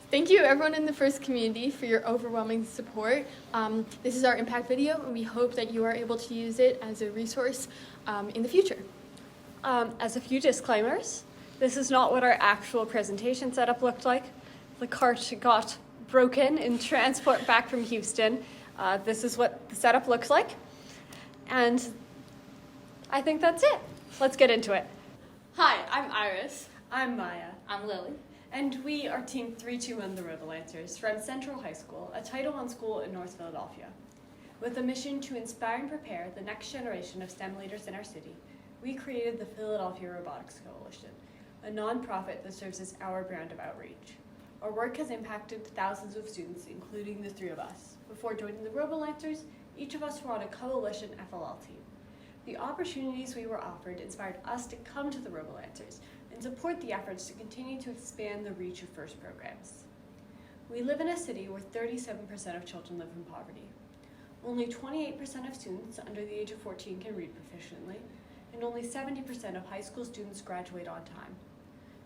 Thank you everyone in the FRC community for your overwhelming support. This is our impact video, and we hope that you are able to use it as a resource in the future. As a few disclaimers, this is not what our actual presentation setup looked like. The cart got broken in transport back from Houston. This is what the setup looks like. And I think that's it. Let's get into it. Hi, I'm Iris. I'm Maya. I'm Lily. And we are Team 321 The Robolancers from Central High School, a Title I school in North Philadelphia. With a mission to inspire and prepare the next generation of STEM leaders in our city, we created the Philadelphia Robotics Coalition, a nonprofit that serves as our brand of outreach. Our work has impacted thousands of students, including the three of us. Before joining the Robolancers, each of us were on a coalition FLL team. The opportunities we were offered inspired us to come to the Robolancers and support the efforts to continue to expand the reach of FIRST programs. We live in a city where 37% of children live in poverty. Only 28% of students under the age of 14 can read proficiently, and only 70% of high school students graduate on time.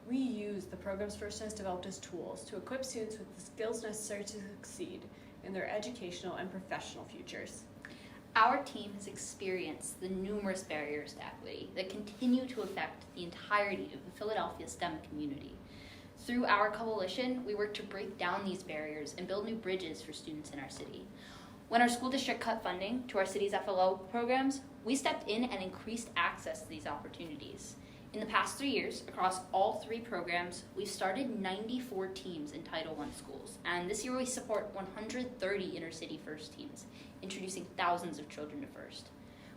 We use the programs FIRST has developed as tools to equip students with the skills necessary to succeed in their educational and professional futures. Our team has experienced the numerous barriers to equity that continue to affect the entirety of the Philadelphia STEM community. Through our coalition, we work to break down these barriers and build new bridges for students in our city. When our school district cut funding to our city's FLO programs, we stepped in and increased access to these opportunities. In the past 3 years, across all three programs, we've started 94 teams in Title I schools, and this year we support 130 inner-city FIRST teams, introducing thousands of children to FIRST.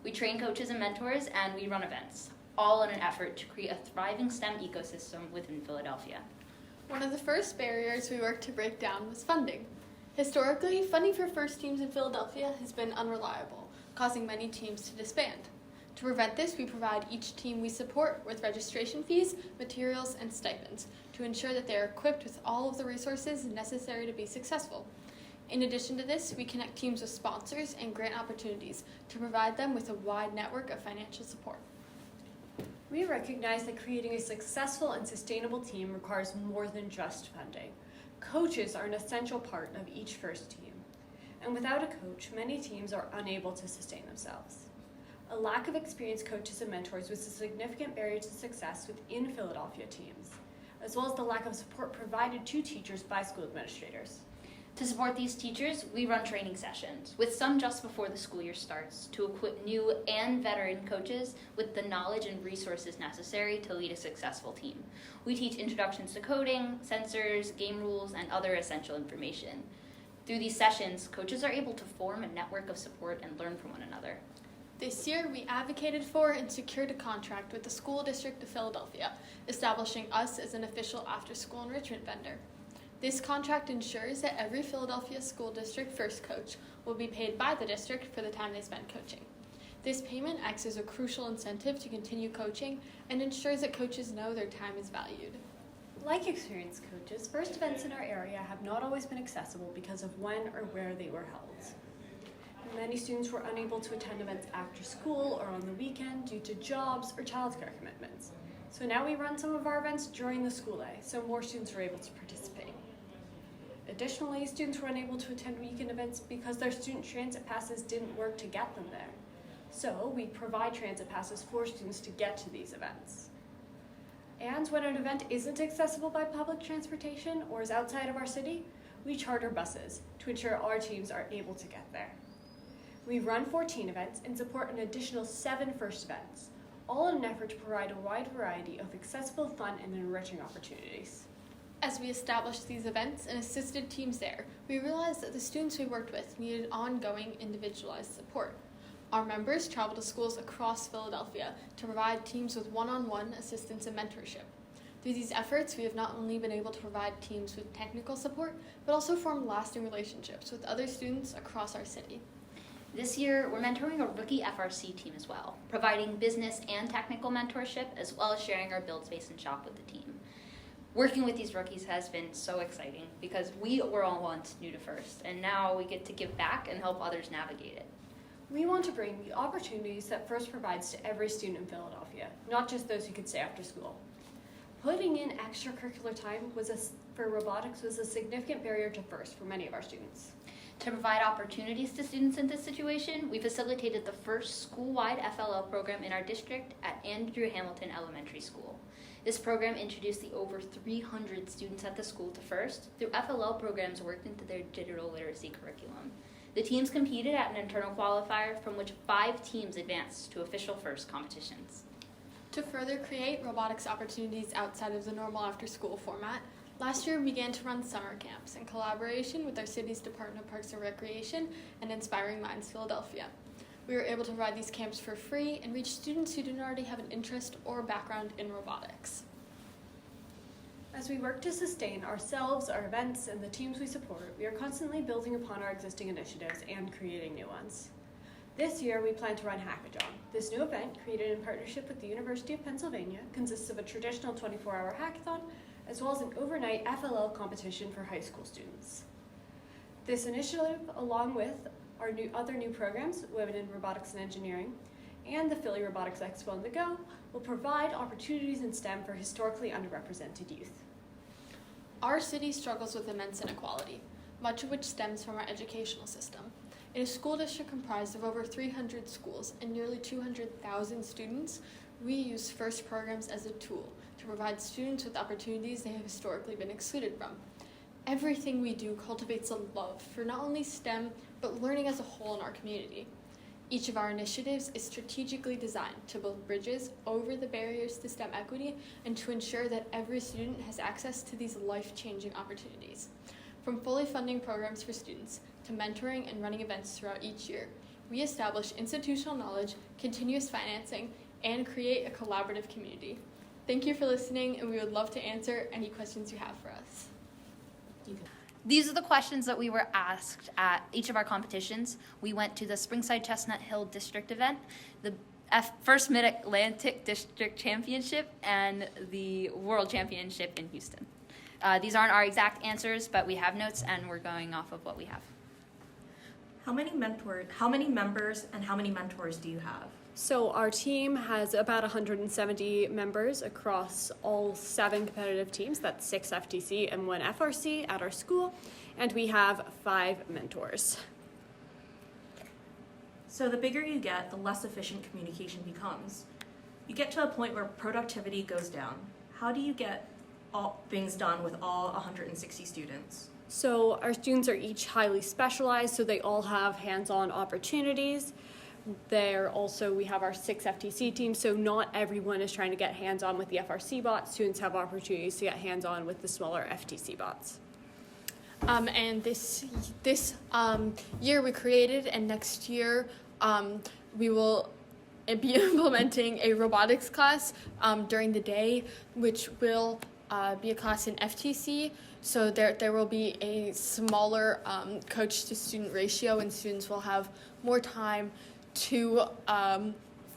We train coaches and mentors, and we run events, all in an effort to create a thriving STEM ecosystem within Philadelphia. One of the first barriers we worked to break down was funding. Historically, funding for FIRST teams in Philadelphia has been unreliable, causing many teams to disband. To prevent this, we provide each team we support with registration fees, materials, and stipends to ensure that they are equipped with all of the resources necessary to be successful. In addition to this, we connect teams with sponsors and grant opportunities to provide them with a wide network of financial support. We recognize that creating a successful and sustainable team requires more than just funding. Coaches are an essential part of each FIRST team, and without a coach, many teams are unable to sustain themselves. A lack of experienced coaches and mentors was a significant barrier to success within Philadelphia teams, as well as the lack of support provided to teachers by school administrators. To support these teachers, we run training sessions, with some just before the school year starts, to equip new and veteran coaches with the knowledge and resources necessary to lead a successful team. We teach introductions to coding, sensors, game rules, and other essential information. Through these sessions, coaches are able to form a network of support and learn from one another. This year, we advocated for and secured a contract with the School District of Philadelphia, establishing us as an official after-school enrichment vendor. This contract ensures that every Philadelphia School District FIRST coach will be paid by the district for the time they spend coaching. This payment acts as a crucial incentive to continue coaching and ensures that coaches know their time is valued. Like experienced coaches, FIRST events in our area have not always been accessible because of when or where they were held. Many students were unable to attend events after school or on the weekend due to jobs or childcare commitments. So now we run some of our events during the school day, so more students are able to participate. Additionally, students were unable to attend weekend events because their student transit passes didn't work to get them there. So we provide transit passes for students to get to these events. And when an event isn't accessible by public transportation or is outside of our city, we charter buses to ensure our teams are able to get there. We run 14 events and support an additional 7 FIRST events, all in an effort to provide a wide variety of accessible, fun, and enriching opportunities. As we established these events and assisted teams there, we realized that the students we worked with needed ongoing individualized support. Our members travel to schools across Philadelphia to provide teams with one-on-one assistance and mentorship. Through these efforts, we have not only been able to provide teams with technical support, but also formed lasting relationships with other students across our city. This year, we're mentoring a rookie FRC team as well, providing business and technical mentorship, as well as sharing our build space and shop with the team. Working with these rookies has been so exciting because we were all once new to FIRST, and now we get to give back and help others navigate it. We want to bring the opportunities that FIRST provides to every student in Philadelphia, not just those who could stay after school. Putting in extracurricular time for robotics was a significant barrier to FIRST for many of our students. To provide opportunities to students in this situation, we facilitated the first school-wide FLL program in our district at Andrew Hamilton Elementary School. This program introduced the over 300 students at the school to FIRST through FLL programs worked into their digital literacy curriculum. The teams competed at an internal qualifier from which 5 teams advanced to official FIRST competitions. To further create robotics opportunities outside of the normal after-school format, last year we began to run summer camps in collaboration with our city's Department of Parks and Recreation and Inspiring Minds Philadelphia. We were able to provide these camps for free and reach students who didn't already have an interest or background in robotics. As we work to sustain ourselves, our events, and the teams we support, we are constantly building upon our existing initiatives and creating new ones. This year, we plan to run Hackathon. This new event, created in partnership with the University of Pennsylvania, consists of a traditional 24-hour hackathon, as well as an overnight FLL competition for high school students. This initiative, along with our other new programs, Women in Robotics and Engineering, and the Philly Robotics Expo on the Go, will provide opportunities in STEM for historically underrepresented youth. Our city struggles with immense inequality, much of which stems from our educational system. In a school district comprised of over 300 schools and nearly 200,000 students, we use FIRST programs as a tool to provide students with opportunities they have historically been excluded from. Everything we do cultivates a love for not only STEM, but learning as a whole in our community. Each of our initiatives is strategically designed to build bridges over the barriers to STEM equity and to ensure that every student has access to these life-changing opportunities. From fully funding programs for students to mentoring and running events throughout each year, we establish institutional knowledge, continuous financing, and create a collaborative community. Thank you for listening, and we would love to answer any questions you have for us. These are the questions that we were asked at each of our competitions. We went to the Springside Chestnut Hill District event, the First Mid-Atlantic District Championship, and the World Championship in Houston. These aren't our exact answers, but we have notes, and we're going off of what we have. How many members and how many mentors do you have? So our team has about 170 members across all 7 competitive teams. That's 6 FTC and 1 FRC at our school, and we have 5 mentors. So the bigger you get, the less efficient communication becomes. You get to a point where productivity goes down. How do you get all things done with all 160 students? So our students are each highly specialized, so they all have hands-on opportunities. We have our 6 FTC teams, so not everyone is trying to get hands-on with the FRC bots. Students have opportunities to get hands-on with the smaller FTC bots. And this year we created, and next year we will be implementing a robotics class during the day, which will be a class in FTC. So there will be a smaller coach-to-student ratio, and students will have more time to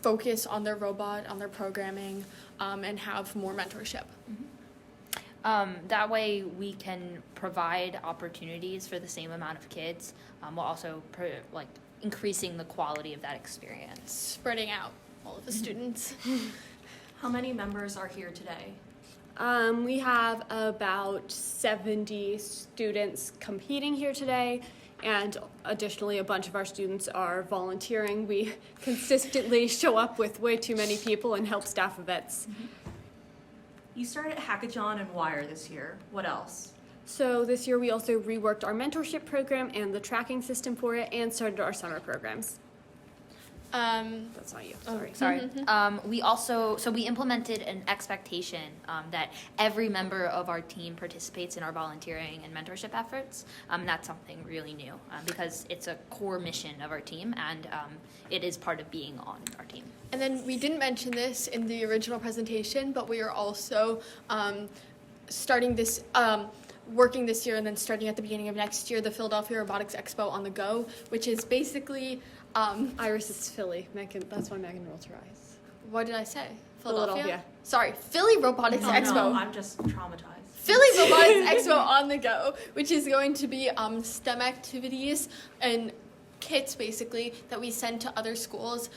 focus on their robot, on their programming, and have more mentorship. That way we can provide opportunities for the same amount of kids while also increasing the quality of that experience. Spreading out all of the students. How many members are here today? We have about 70 students competing here today, and additionally a bunch of our students are volunteering. We consistently show up with way too many people and help staff events. You started Hackathon and Wire this year. What else? So this year we also reworked our mentorship program and the tracking system for it, and started our summer programs. That's not you. Sorry. We implemented an expectation that every member of our team participates in our volunteering and mentorship efforts. That's something really new because it's a core mission of our team, and it is part of being on our team. And then we didn't mention this in the original presentation, but we are also starting this, working this year and then starting at the beginning of next year, the Philadelphia Robotics Expo on the Go, which is basically... Iris is Philly. That's why Megan rolled her eyes. What did I say? Philadelphia. Sorry, Philly Robotics Expo. No, I'm just traumatized. Philly Robotics Expo on the Go, which is going to be STEM activities and kits basically that we send to other schools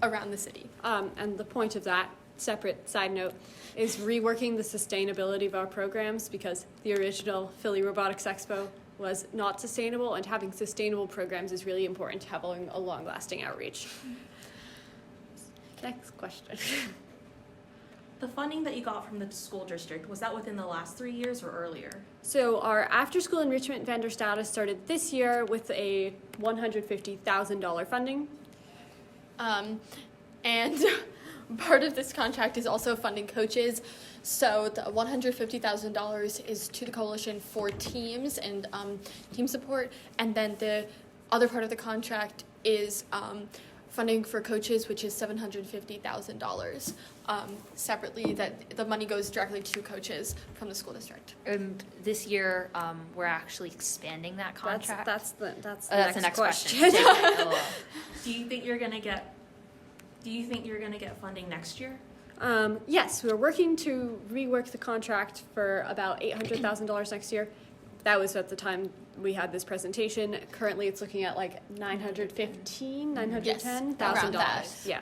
around the city. And the point of that separate side note is reworking the sustainability of our programs, because the original Philly Robotics Expo was not sustainable, and having sustainable programs is really important to having a long-lasting outreach. Next question. The funding that you got from the school district, was that within the last 3 years or earlier? So our after-school enrichment vendor status started this year with a $150,000 funding. And part of this contract is also funding coaches. So the $150,000 is to the coalition for teams and team support. And then the other part of the contract is funding for coaches, which is $750,000 separately, that the money goes directly to coaches from the school district. And this year, we're actually expanding that contract. That's the That's next the next question. question. Do you think you're gonna get funding next year? Yes, we're working to rework the contract for about $800,000 next year. That was at the time we had this presentation. Currently, it's looking at like $910,000. Yeah.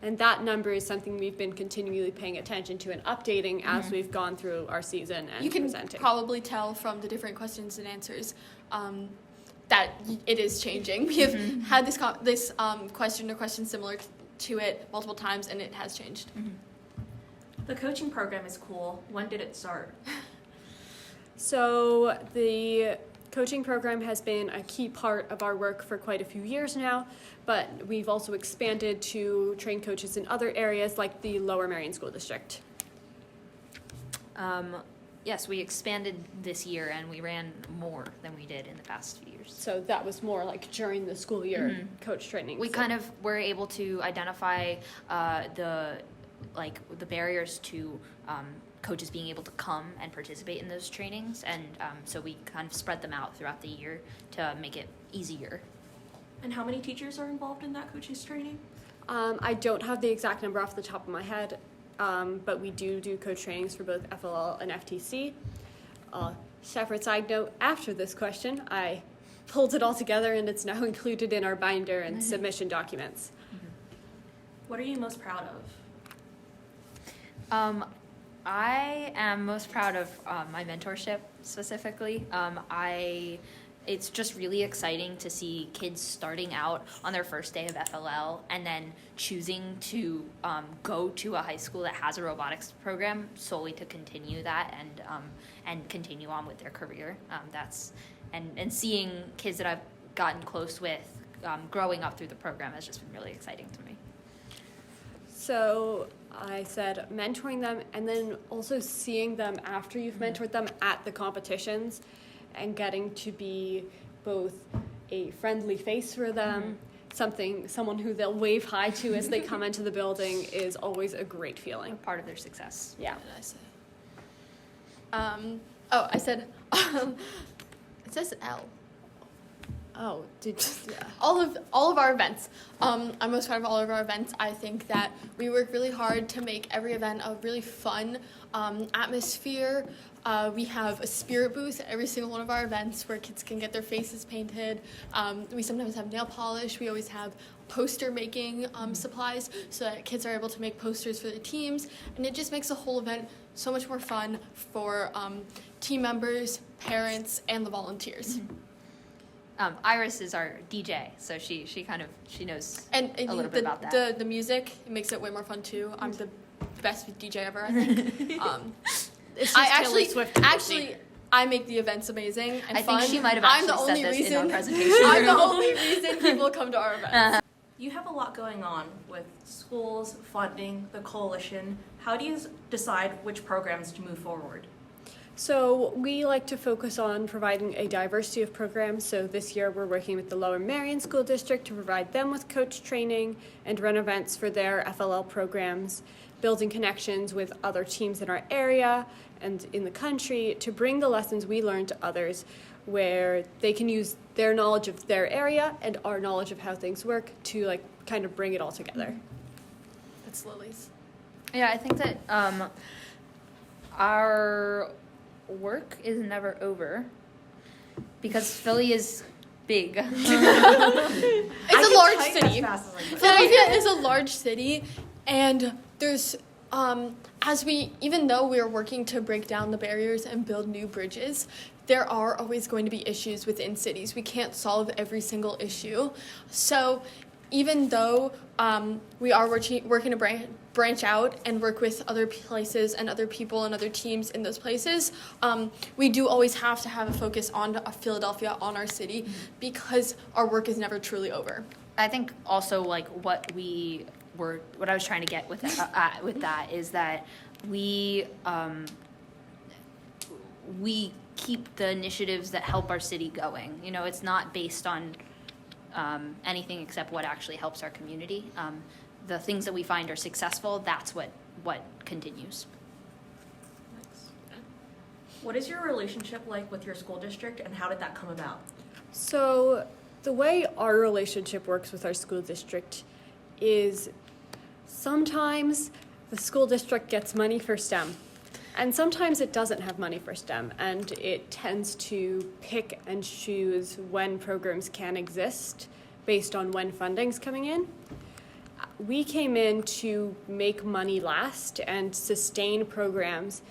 And that number is something we've been continually paying attention to and updating as we've gone through our season and You can presenting. probably tell from the different questions and answers that it is changing. We have had this question or question similar to it multiple times, and it has changed. The coaching program is cool. When did it start? So the coaching program has been a key part of our work for quite a few years now, but we've also expanded to train coaches in other areas like the Lower Marion School District. Yes, we expanded this year, and we ran more than we did in the past few years. So that was more like during the school year coach training. We So- kind of were able to identify the barriers to coaches being able to come and participate in those trainings, and so we kind of spread them out throughout the year to make it easier. And how many teachers are involved in that coaches training? I don't have the exact number off the top of my head, but we do coach trainings for both FLL and FTC. Separate side note, after this question, I pulled it all together and it's now included in our binder and submission documents. What are you most proud of? I am most proud of my mentorship specifically. It's just really exciting to see kids starting out on their first day of FLL and then choosing to go to a high school that has a robotics program solely to continue that and continue on with their career. And seeing kids that I've gotten close with growing up through the program has just been really exciting to me. So I said mentoring them, and then also seeing them after you've mentored them at the competitions and getting to be both a friendly face for them, someone who they'll wave hi to as they come into the building is always a great feeling. Part of their success. Yeah. What did I say? It says L. Oh, All of our events. I'm most proud of all of our events. I think that we work really hard to make every event a really fun atmosphere. We have a spirit booth at every single one of our events where kids can get their faces painted. We sometimes have nail polish. We always have poster making supplies so that kids are able to make posters for their teams. And it just makes the whole event so much more fun for team members, parents, and the volunteers. Iris is our DJ, so she knows And a little bit about that. The music, it makes it way more fun too. I'm the best DJ ever, I think. it's just Taylor Swift. I make the events amazing and I fun. think she might have I'm the actually only said this in our reason. presentation. I'm the only reason people come to our events. You have a lot going on with schools, funding, the coalition. How do you decide which programs to move forward? So we like to focus on providing a diversity of programs. So this year we're working with the Lower Marion School District to provide them with coach training and run events for their FLL programs, building connections with other teams in our area and in the country to bring the lessons we learn to others, where they can use their knowledge of their area and our knowledge of how things work to kind of bring it all together. That's Lily's. Yeah, I think that our work is never over because Philly is big. It's a large city. As fast as I can. Philadelphia is a large city, and there's even though we are working to break down the barriers and build new bridges, there are always going to be issues within cities. We can't solve every single issue. So even though we are working to branch out and work with other places and other people and other teams in those places, we do always have to have a focus on Philadelphia, on our city, because our work is never truly over. I think also like what I was trying to get with that is that we keep the initiatives that help our city going. You know, it's not based on anything except what actually helps our community. The things that we find are successful, that's what continues. What is your relationship like with your school district, and how did that come about? So the way our relationship works with our school district is sometimes the school district gets money for STEM, and sometimes it doesn't have money for STEM, and it tends to pick and choose when programs can exist based on when funding's coming in. We came in to make money last and sustain programs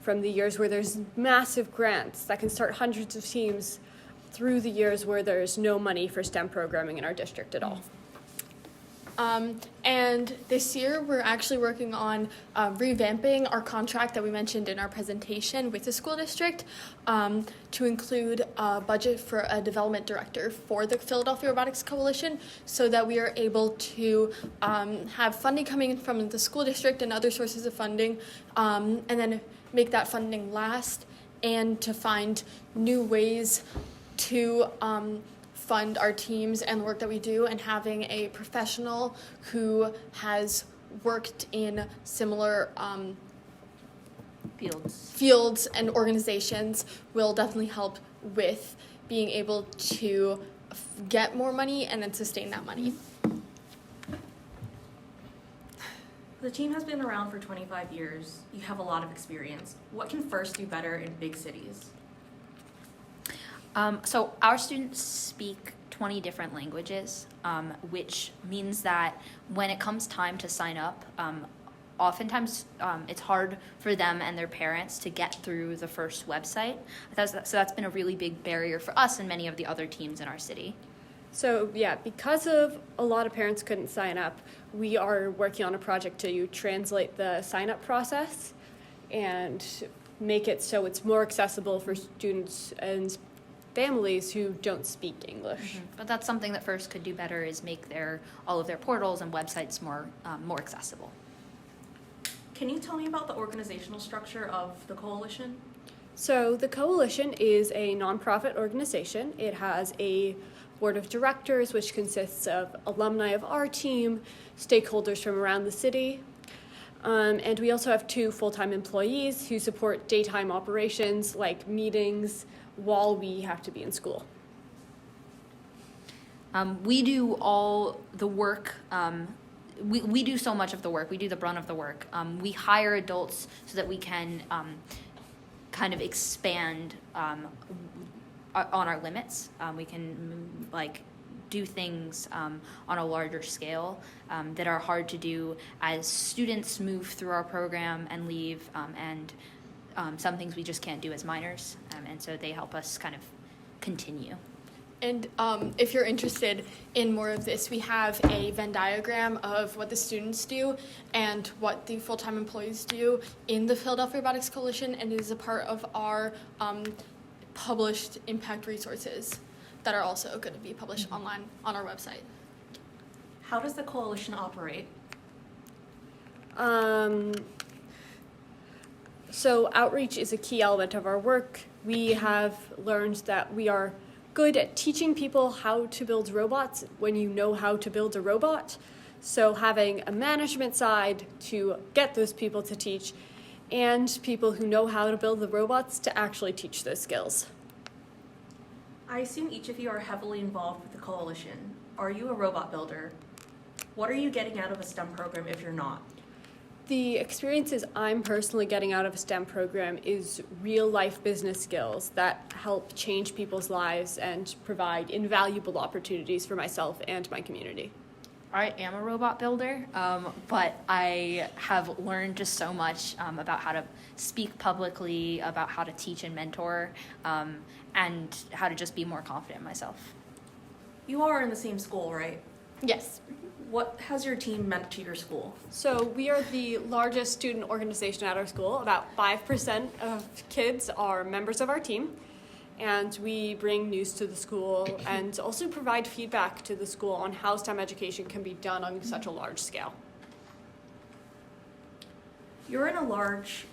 from the years where there's massive grants that can start hundreds of teams through the years where there's no money for STEM programming in our district at all. And this year we're actually working on revamping our contract that we mentioned in our presentation with the school district to include a budget for a development director for the Philadelphia Robotics Coalition, so that we are able to have funding coming in from the school district and other sources of funding, and then make that funding last, and to find new ways to fund our teams and the work that we do, and having a professional who has worked in similar fields and organizations will definitely help with being able to get more money and then sustain that money. The team has been around for 25 years. You have a lot of experience. What can FRC do better in big cities? So our students speak 20 different languages, which means that when it comes time to sign up, oftentimes it's hard for them and their parents to get through the FRC website. So that's been a really big barrier for us and many of the other teams in our city. So yeah, because of a lot of parents couldn't sign up, we are working on a project to translate the sign-up process and make it so it's more accessible for students and families who don't speak English. Mm-hmm. But that's something that FRC could do better, is make all of their portals and websites more accessible. Can you tell me about the organizational structure of the coalition? So the coalition is a nonprofit organization. It has a board of directors, which consists of alumni of our team, stakeholders from around the city, and we also have 2 full-time employees who support daytime operations like meetings while we have to be in school. We do all the work. We do so much of the work. We do the brunt of the work. We hire adults so that we can kind of expand on our limits. We can do things on a larger scale that are hard to do as students move through our program and leave, and some things we just can't do as minors, and so they help us kind of continue. And if you're interested in more of this, we have a Venn diagram of what the students do and what the full-time employees do in the Philadelphia Robotics Coalition, and it is a part of our published impact resources that are also going to be published online on our website. How does the coalition operate? So outreach is a key element of our work. We have learned that we are good at teaching people how to build robots when you know how to build a robot. So having a management side to get those people to teach, and people who know how to build the robots to actually teach those skills. I assume each of you are heavily involved with the coalition. Are you a robot builder? What are you getting out of a STEM program if you're not? The experiences I'm personally getting out of a STEM program is real-life business skills that help change people's lives and provide invaluable opportunities for myself and my community. I am a robot builder, but I have learned just so much about how to speak publicly, about how to teach and mentor, and how to just be more confident in myself. You all are in the same school, right? Yes. What has your team meant to your school? So we are the largest student organization at our school. About 5% of kids are members of our team. And we bring news to the school and also provide feedback to the school on how STEM education can be done on such a large scale. You're in a large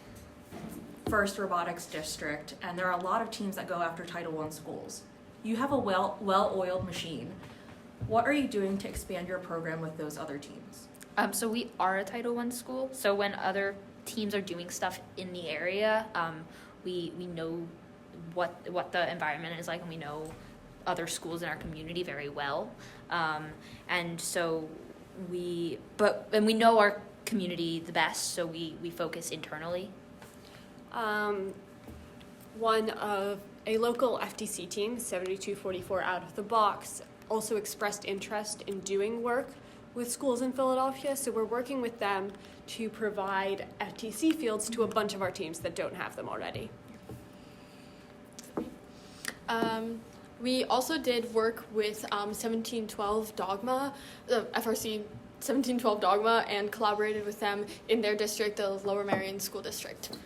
FIRST robotics district, and there are a lot of teams that go after Title I schools. You have a well-oiled machine. What are you doing to expand your program with those other teams? So we are a Title I school, so when other teams are doing stuff in the area, we know what the environment is like, and we know other schools in our community very well, and so we know our community the best, so we focus internally. One of a local FTC team, 7244 Out of the Box, also expressed interest in doing work with schools in Philadelphia, so we're working with them to provide FTC fields to a bunch of our teams that don't have them already. We also did work with 1712 Dogma, the FRC 1712 Dogma, and collaborated with them in their district, the Lower Merion School District.